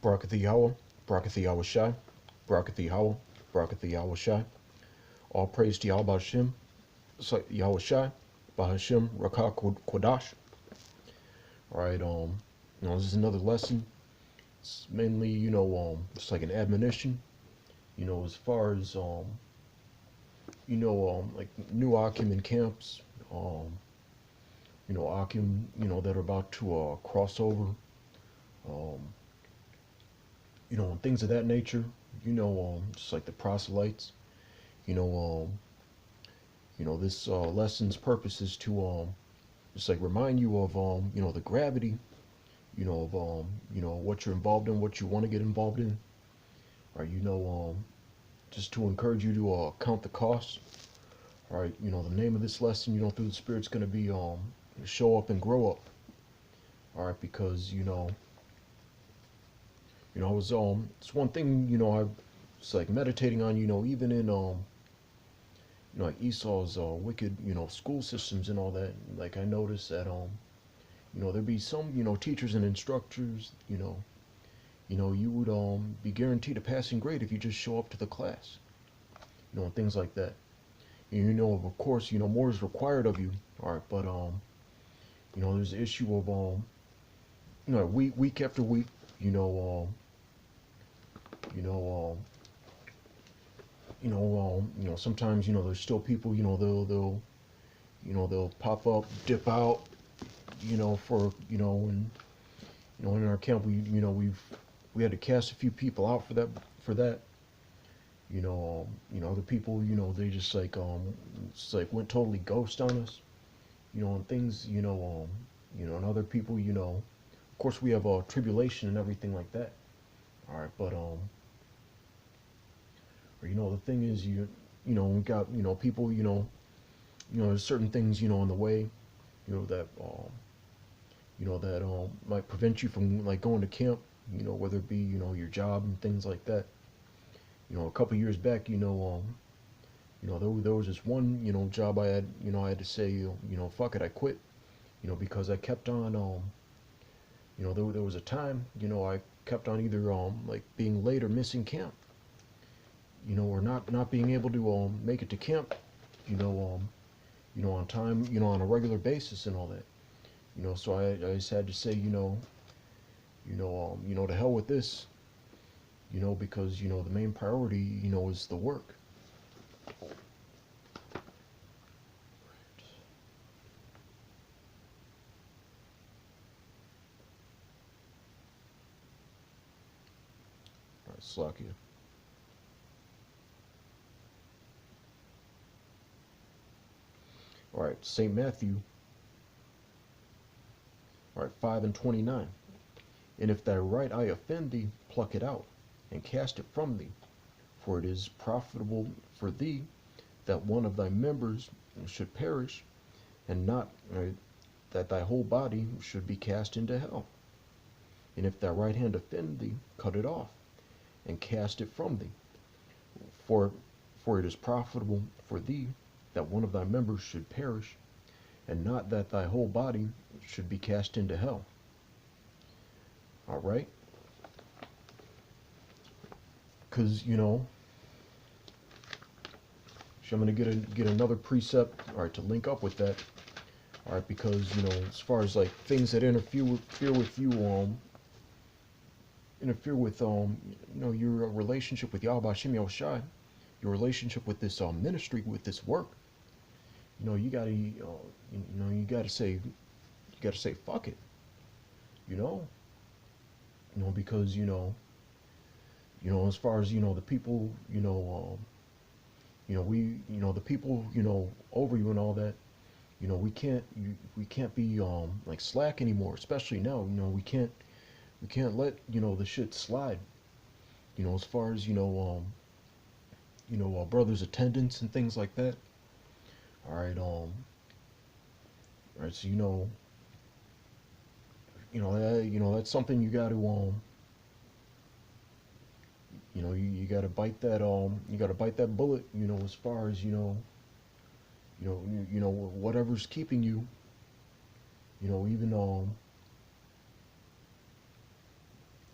Barakatha Yahweh, Barakatha Yahweh Shai, Barakatha Yahweh, Barakatha Yahweh Shai. All praise to Yahweh Hashem, Yahweh Shai, Bahashem Rakah Kodash. All right, this is another lesson. It's mainly, it's like an admonition, as far as, like new Akim in camps, um, Akim, that are about to cross over, um, and things of that nature, just like the proselytes, you know, this lesson's purpose is to, just like remind you of, the gravity, of, what you're involved in, what you want to get involved in, or, just to encourage you to count the costs. All right, the name of this lesson, through the Spirit's going to be show up and grow up. All right, because I was it's one thing I was like meditating on, even in like Esau's wicked school systems and all that. Like I noticed that there'd be some teachers and instructors you would be guaranteed a passing grade if you just show up to the class, and things like that. And, of course, more is required of you. All right, but there's the issue of week after week, you know, you know, sometimes there's still people, they'll pop up, dip out, for and in our camp we had to cast a few people out for that. Other people, they just like it's like went totally ghost on us, and things, and other people, of course we have tribulation and everything like that. All right, but or, the thing is we got people there's certain things in the way that that might prevent you from like going to camp, whether it be your job and things like that. A couple years back, there was this one job I had to say fuck it, I quit, because I kept on there was a time I kept on either like being late or missing camp, or not being able to make it to camp, on time, on a regular basis and all that. So I just had to say, to hell with this, because the main priority, is the work. All right, Slakia. All right, St. Matthew, all right, 5:29. And if thy right eye offend thee, pluck it out, and cast it from thee. For it is profitable for thee that one of thy members should perish, and not that thy whole body should be cast into hell. And if thy right hand offend thee, cut it off, and cast it from thee. For, for it is profitable for thee that one of thy members should perish, and not that thy whole body should be cast into hell. All right? Because, so I'm going to get another precept, all right, to link up with that. All right, because, as far as like things that interfere with you, interfere with, your relationship with Yahweh Shem Yahushai, your relationship with this ministry, with this work, you gotta, you gotta say fuck it, because as far as the people, we, the people, over you and all that, we can't be like slack anymore, especially now. We can't let the shit slide. As far as brothers' attendance and things like that. All right, right. So that's something you got to you got to bite that bullet. As far as whatever's keeping you. Even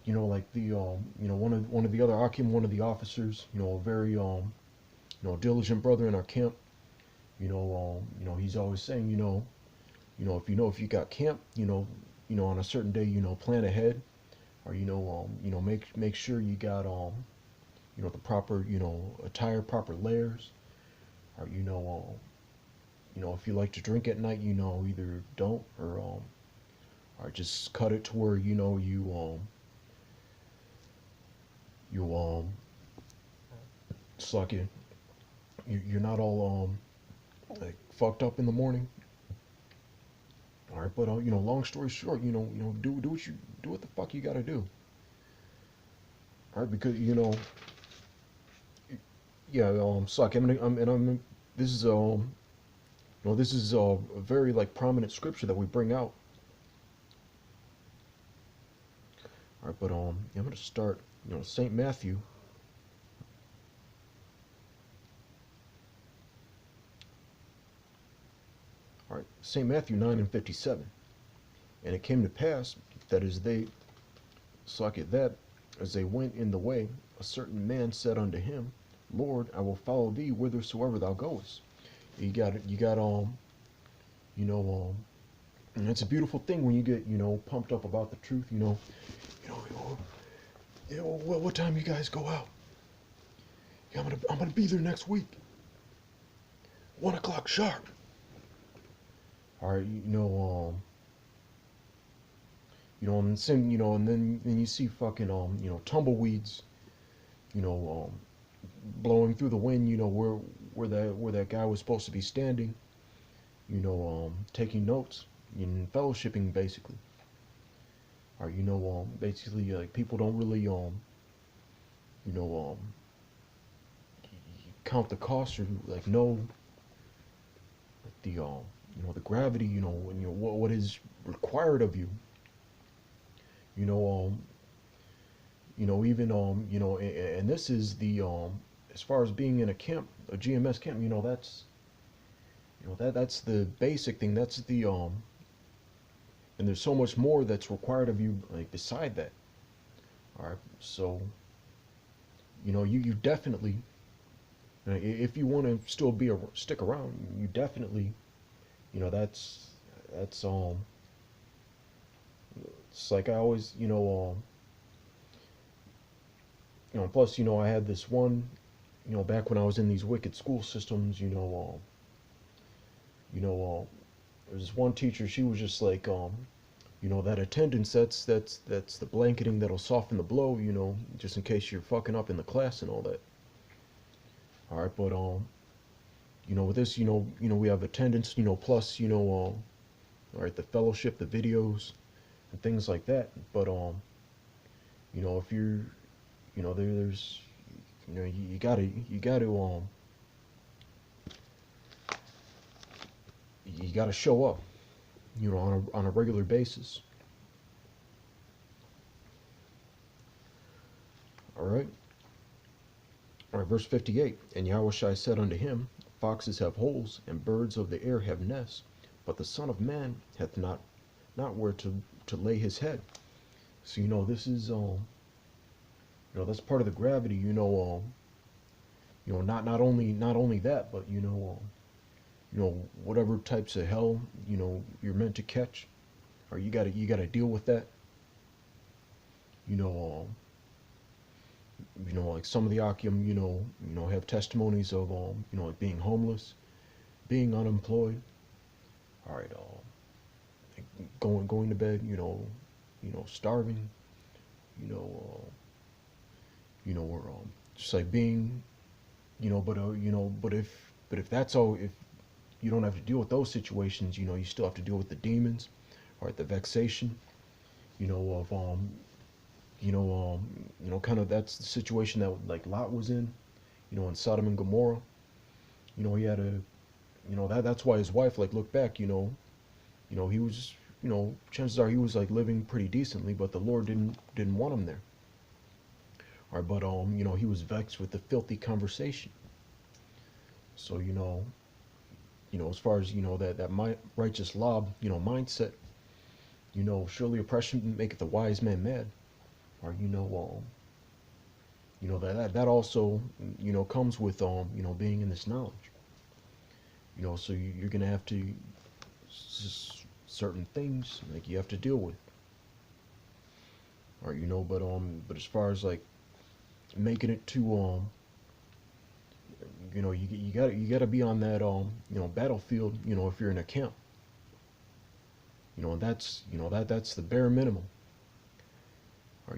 like the one of the other Akim, one of the officers, a very diligent brother in our camp. He's always saying, if you got camp, on a certain day, plan ahead, or make sure you got the proper attire, proper layers, or if you like to drink at night, either don't or just cut it to where you it's like you're not all like fucked up in the morning. All right, but long story short, do what you do what the fuck you gotta do. All right, because yeah, suck. This is this is a very like prominent scripture that we bring out. All right, but I'm gonna start, Saint Matthew. All right, Saint Matthew 9:57, and it came to pass that as they went in the way, a certain man said unto him, Lord, I will follow thee whithersoever thou goest. You got and it's a beautiful thing when you get pumped up about the truth. What time you guys go out? Yeah, I'm gonna be there next week. 1 o'clock sharp. All right, and same, and then you see fucking tumbleweeds, you know, blowing through the wind, where that guy was supposed to be standing, taking notes and fellowshipping basically. Or basically like people don't really you know count the cost or like know the the gravity, and what is required of you, you know even and this is the as far as being in a camp, a GMS camp, that's the basic thing. That's the and there's so much more that's required of you like beside that. All right, so you definitely, if you want to still stick around, you definitely, that's it's like I always, plus, I had this one, back when I was in these wicked school systems, there was this one teacher. She was just like, that attendance. That's the blanketing that'll soften the blow. Just in case you're fucking up in the class and all that. All right, but with this, we have attendance. Plus, all right, the fellowship, the videos, and things like that. But if you're, there's, you gotta show up, on a regular basis. All right. All right, verse 58. And Yahushua said unto him, Foxes have holes, and birds of the air have nests, but the Son of Man hath not where to lay his head. So this is that's part of the gravity. Not only that, but whatever types of hell you're meant to catch, or you gotta deal with that. You know, like some of the Akim, have testimonies of like being homeless, being unemployed. All right, going to bed, starving, you know, or just like being, but if that's all, if you don't have to deal with those situations, you still have to deal with the demons, or the vexation, of kind of that's the situation that like Lot was in Sodom and Gomorrah. He had a, that's why his wife like looked back, he was, chances are he was like living pretty decently, but the Lord didn't want him there. All right, but he was vexed with the filthy conversation. So as far as that righteous lob mindset, surely oppression maketh the wise man mad. or that also comes with being in this knowledge. So you're gonna have to certain things like you have to deal with. Or but as far as like making it to you gotta be on that battlefield, if you're in a camp. And that's the bare minimum. Or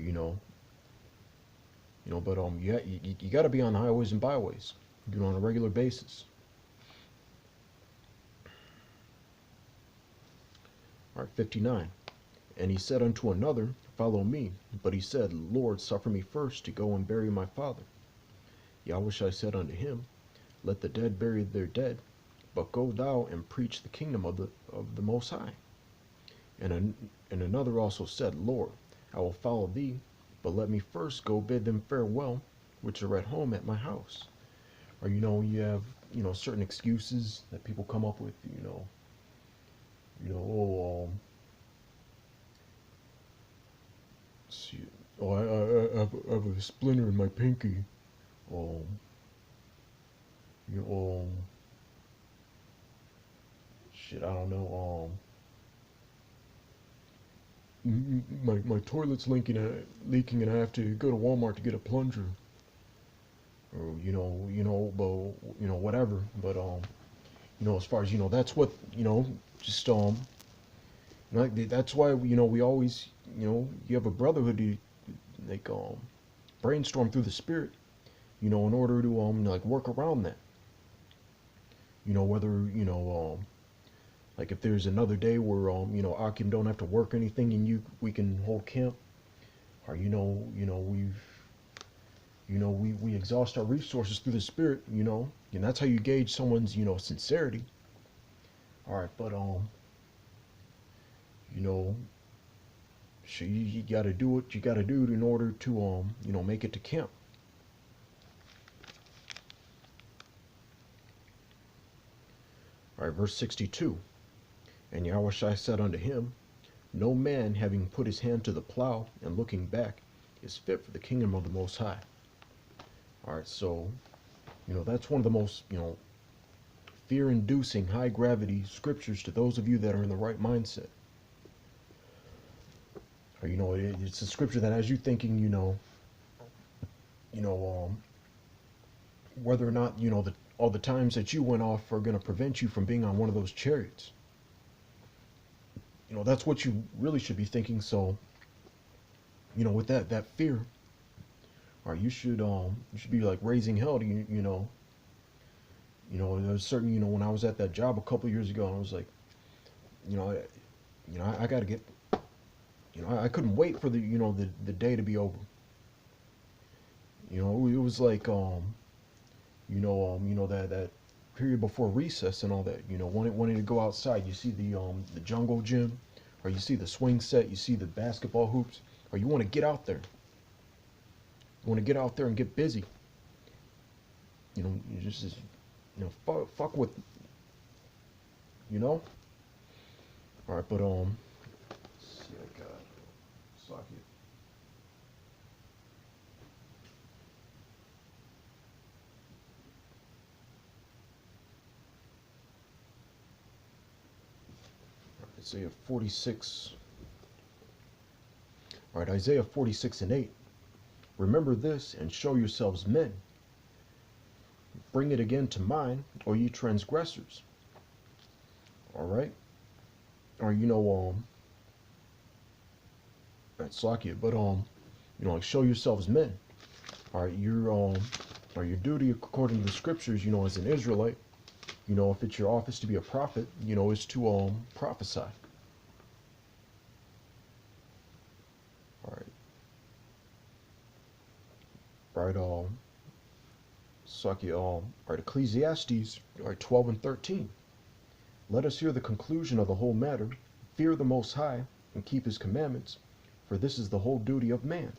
but you got to be on the highways and byways, on a regular basis. All right, 59. And he said unto another, Follow me. But he said, Lord, suffer me first to go and bury my father. Yahushua said unto him, Let the dead bury their dead, but go thou and preach the kingdom of the Most High. And another also said, Lord, I will follow thee, but let me first go bid them farewell, which are at home at my house. Or you have certain excuses that people come up with. Oh, see, oh, I have a splinter in my pinky. Um, you know, shit, I don't know. My toilet's leaking, and I have to go to Walmart to get a plunger. Or whatever. But as far as that's what just that's why we always you have a brotherhood. You like brainstorm through the spirit, in order to like work around that. Whether like if there's another day where Akim don't have to work anything and we can hold camp, or we exhaust our resources through the spirit, and that's how you gauge someone's sincerity. All right, but so you got to do what you got to do in order to make it to camp. All right, verse 62. And Yahushua said unto him, No man having put his hand to the plow and looking back is fit for the kingdom of the Most High. All right, so that's one of the most fear-inducing, high-gravity scriptures to those of you that are in the right mindset. Or it's a scripture that has you thinking, whether or not all the times that you went off are going to prevent you from being on one of those chariots. That's what you really should be thinking. So, with that fear, or you should be like raising hell to there's certain when I was at that job a couple years ago, I was like, I got to get, I couldn't wait for the day to be over. It was like that period before recess and all that. Wanting to go outside, you see the jungle gym, or you see the swing set, you see the basketball hoops, or you want to get out there. You want to get out there and get busy. You just fuck with. All right, but let's see, I got socket. Isaiah 46. All right, Isaiah 46:8. Remember this and show yourselves men. Bring it again to mind, or ye transgressors. All right, or that's Slakia, but like show yourselves men. All right, or your duty according to the scriptures, as an Israelite. If it's your office to be a prophet, is to prophesy. All right. Right, right, Ecclesiastes, right, 12 and 13. Let us hear the conclusion of the whole matter. Fear the Most High and keep his commandments, for this is the whole duty of man.